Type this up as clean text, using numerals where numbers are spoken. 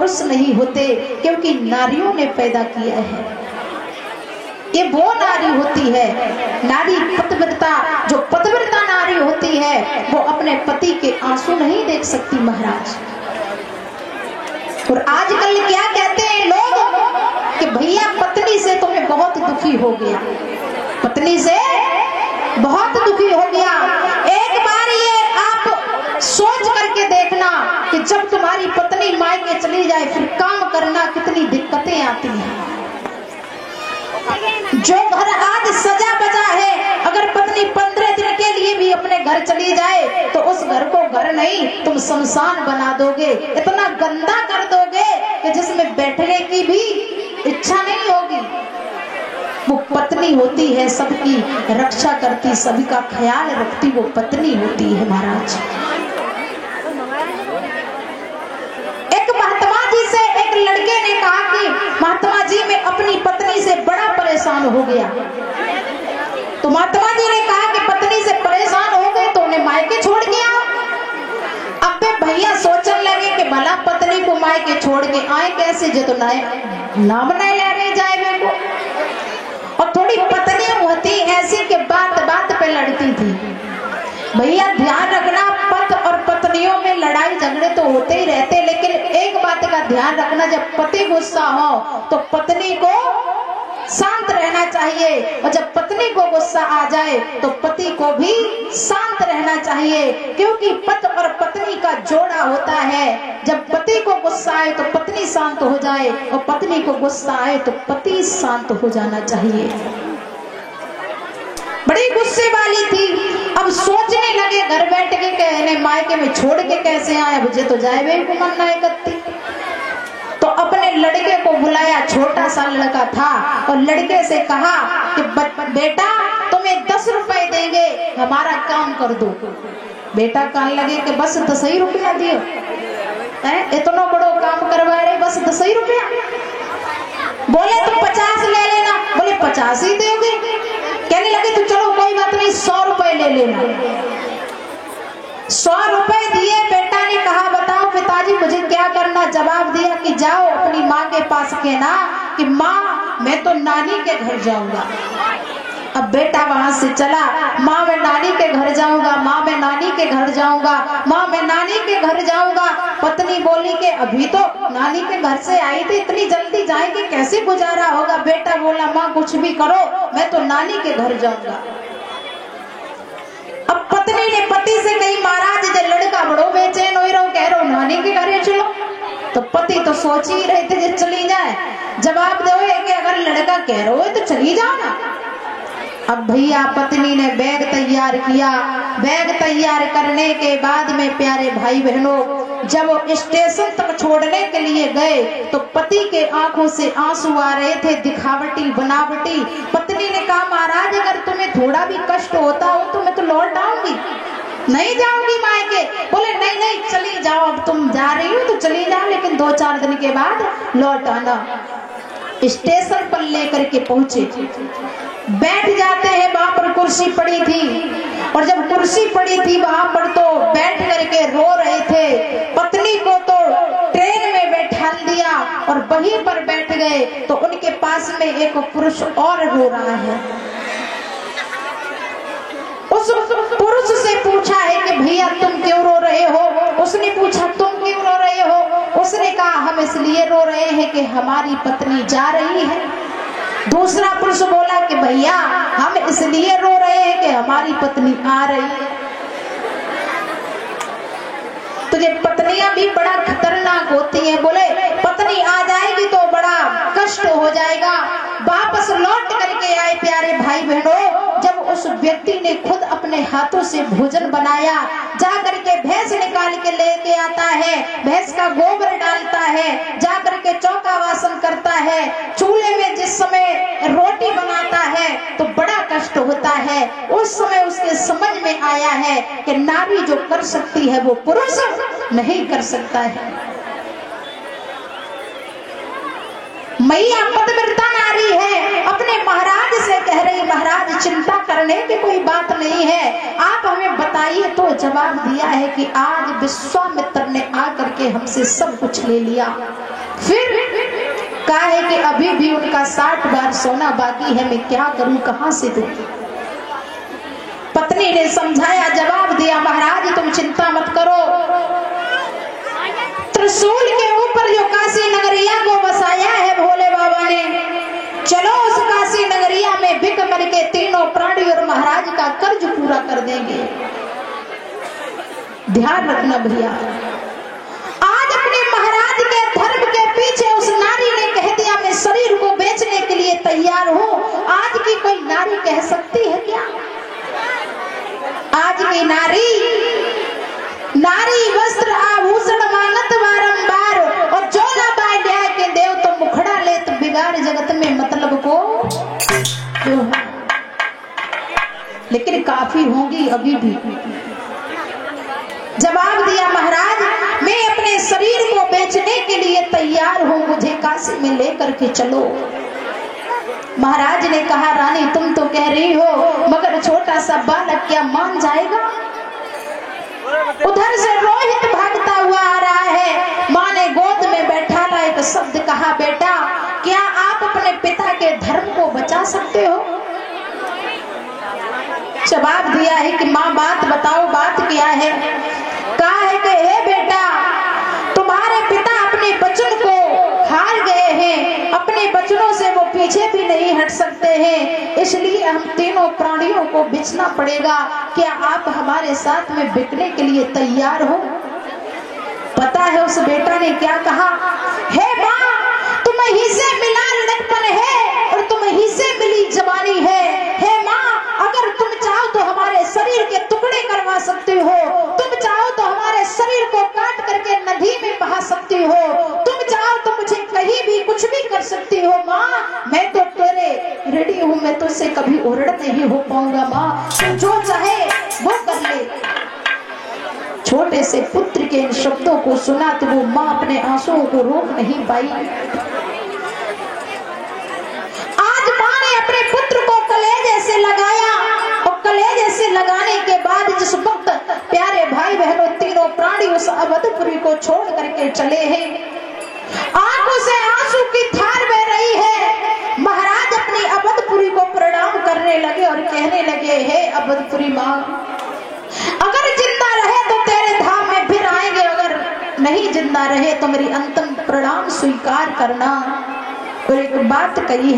पुरुष नहीं होते, क्योंकि नारियों ने पैदा किया है। ये वो नारी होती है, नारी पतिव्रता। जो पतिव्रता नारी होती है वो अपने पति के आंसू नहीं देख सकती महाराज। और आजकल क्या कहते हैं लोग कि भैया पत्नी से तुम्हें बहुत दुखी हो गया, पत्नी से बहुत दुखी हो गया। एक बार ये आप सोच करके देखना कि जब तुम्हारी पत्नी मायके चली जाए फिर काम करना कितनी दिक्कतें आती हैं। जो घर आज सजा बजा है, अगर पत्नी 15 दिन के लिए भी अपने घर चली जाए तो उस घर को घर नहीं तुम शमशान बना दोगे, इतना गंदा कर दोगे कि जिसमें बैठने की भी इच्छा नहीं होगी। वो पत्नी होती है, सबकी रक्षा करती, सभी का ख्याल रखती, वो पत्नी होती है महाराज। एक महात्मा जी से एक लड़के ने कहा कि महात्मा जी मैं अपनी पत्नी से बड़ा परेशान हो गया। तो महात्मा जी ने कहा कि पत्नी से परेशान हो गए तो उन्हें मायके छोड़ के आओ। अब भैया सोचने लगे कि भला पत्नी को मायके छोड़ के आए कैसे, जो तो नाम नहीं ले जाए मेरे को। और थोड़ी पत्नियां होती ऐसी कि बात बात पे लड़ती थी। भैया ध्यान रखना, पति और पत्नियों में लड़ाई झगड़े तो होते ही रहते, लेकिन एक बात का ध्यान रखना, जब पति गुस्सा हो तो पत्नी को शांत रहना चाहिए, और जब पत्नी को गुस्सा आ जाए तो पति को भी शांत रहना चाहिए। क्योंकि पति और पत्नी का जोड़ा होता है। जब पति को गुस्सा आए तो पत्नी शांत हो जाए, और पत्नी को गुस्सा आए तो पति शांत हो जाना चाहिए। बड़ी गुस्से वाली थी। अब सोचने लगे घर बैठ के कहने मायके में छोड़ के कैसे आए, मुझे तो जाए वे को मन नहीं करती। तो अपने लड़के को बुलाया, छोटा सा लड़का था, और लड़के से कहा कि बेटा तुम्हें 10 रुपए देंगे, हमारा काम कर दो। बेटा कहने लगे कि बस 10 ही रुपया दियो, इतना बड़ो काम करवा रहे, बस 10 ही रुपया। बोले तुम 50 ले लेना। बोले 50 ही दोगे? कहने लगे तो चलो कोई बात नहीं, 100 रुपए ले लेना। 100 रुपए दिए। बेटा ने कहा बताओ पिताजी मुझे क्या करना? जवाब दिया कि जाओ अपनी माँ के पास कहना कि माँ मैं तो नानी के घर जाऊंगा। अब बेटा वहां से चला, माँ मैं नानी के घर जाऊंगा, माँ मैं नानी के घर जाऊंगा, माँ मैं नानी के घर जाऊंगा। पत्नी बोली कि अभी तो नानी के घर से आई थी, इतनी जल्दी जाएगी कैसे गुजारा होगा? बेटा बोला माँ कुछ भी करो, मैं तो नानी के घर जाऊंगा। अब पत्नी ने पति से कही महाराज जे लड़का बड़ो बेचैन हो रहो, कह रहो नानी के घर चलो। तो पति तो सोच ही रहे थे जे चली जाए। जवाब दो कि अगर लड़का कह रहे हो तो चली जाओ ना। अब भैया पत्नी ने बैग तैयार किया। बैग तैयार करने के बाद में प्यारे भाई बहनों जब वो स्टेशन तक छोड़ने के लिए गए तो पति के आंखों से आंसू आ रहे थे, दिखावटी बनावटी। पत्नी ने कहा महाराज अगर तुम्हें थोड़ा भी कष्ट होता हो तो मैं तो लौट आऊंगी, नहीं जाऊंगी मायके। बोले नहीं नहीं चली जाओ, अब तुम जा रही हो तो चली जाओ, लेकिन 2-4 दिन के बाद लौट आना। स्टेशन पर लेकर के पहुंचे, बैठ जाते हैं। वहां पर कुर्सी पड़ी थी, और जब कुर्सी पड़ी थी वहां पर तो बैठ करके रो रहे थे। पत्नी को तो ट्रेन में बैठा दिया और वहीं पर बैठ गए तो उनके पास में एक पुरुष और रो रहा है। उस पुरुष से पूछा है कि भैया तुम क्यों रो रहे हो? उसने पूछा तुम क्यों रो रहे हो? उसने कहा हम इसलिए रो रहे हैं कि हमारी पत्नी जा रही है। दूसरा पुरुष बोला कि भैया हम इसलिए रो रहे हैं कि हमारी पत्नी आ रही है। तुझे पत्नियां भी बड़ा खतरनाक होती हैं। बोले पत्नी आ जाएगी तो बड़ा कष्ट हो जाएगा। वापस लौट करके आए प्यारे भाई बहनों, जब उस व्यक्ति ने खुद अपने हाथों से भोजन बनाया, जा करके भैंस निकाल के लेके आता है, भैंस का गोबर डालता है, जा करके चौका वासन करता है, चूल्हे में जिस समय रोटी बनाता है तो बड़ा कष्ट होता है। उस समय उसके समझ में आया है कि नारी जो कर सकती है वो पुरुष नहीं कर सकता है। मैया पतिव्रता नारी है, अपने महाराज से कह रही महाराज चिंता करने की कोई बात नहीं है, आप हमें बताइए। तो जवाब दिया है कि आज विश्वामित्र ने आकर के हमसे सब कुछ ले लिया। फिर कहा है कि अभी भी उनका 60 बार सोना बाकी है, मैं क्या करूं, कहां से दूं। पत्नी ने समझाया, जवाब दिया, महाराज तुम चिंता मत करो, त्रिशूल के ऊपर जो काशी नगरिया को बसाया है भोले बाबा ने, चलो उस काशी नगरिया में बिक मर के तीनों प्राणी और महाराज का कर्ज पूरा कर देंगे। ध्यान रखना भैया, आज अपने महाराज के धर्म के पीछे उस नारी ने कह दिया मैं शरीर को बेचने के लिए तैयार हूं। आज की कोई नारी कह सकती है क्या? आज की नारी वस्त्र आभूषण मानत बारंबार, और जो ना बाय न्याय के देव तो मुखड़ा ले तो बिगाड़ जगत में मतलब को क्यों है? लेकिन काफी होंगी अभी भी। जवाब दिया, महाराज मैं अपने शरीर को बेचने के लिए तैयार हूं, मुझे काशी में लेकर के चलो। महाराज ने कहा, रानी तुम तो कह रही हो, मगर छोटा सा बालक क्या मान जाएगा? उधर से रोहित भागता हुआ आ रहा है, माँ ने गोद में बैठा ला एक शब्द कहा, बेटा क्या आप अपने पिता के धर्म को बचा सकते हो? जवाब दिया है कि माँ बात बताओ, बात क्या है? कहा है कि हे बेटा, तुम्हारे पिता अपने वचन को हार गए हैं, अपने वचनों से वो पीछे भी नहीं हट सकते हैं, इसलिए हम तीनों प्राणियों को बेचना पड़ेगा। क्या आप हमारे साथ में बिकने के लिए तैयार हो? पता है उस बेटा ने क्या कहा, हे माँ तुम ही से मिला लड़कपन है और तुम ही से मिली जवानी है। हे माँ अगर तुम चाहो तो हमारे शरीर के टुकड़े करवा सकती हो, तुम चाहो तो हमारे शरीर को काट करके नदी में बहा सकती हो, तुम चाहो तो मुझे कहीं भी कुछ भी कर सकती हो। माँ मैं तो तेरे रेडी हूँ, मैं तुझसे कभी उरड़ नहीं हो पाऊंगा। माँ तू जो चाहे वो कर ले। छोटे से पुत्र के इन शब्दों को सुना तो वो माँ अपने आंसुओं को रोक नहीं पाई। आज माँ ने अपने पुत्र को कलेजे से लगाया, और कलेजे से लगाने के बाद जिस वक्त प्यारे भाई बहनों तीनों प्राणी उस अवधपुरी को छोड़ करके चले हैं, आंखों से आंसू की धार बह रही है। महाराज अपनी अवधपुरी को प्रणाम करने लगे और कहने लगे, हे अवधपुरी माँ अगर जिंदा रहे तो तेरे धाम में फिर आएंगे, अगर नहीं जिंदा रहे तो मेरी अंतिम प्रणाम स्वीकार करना। और एक बात कही है,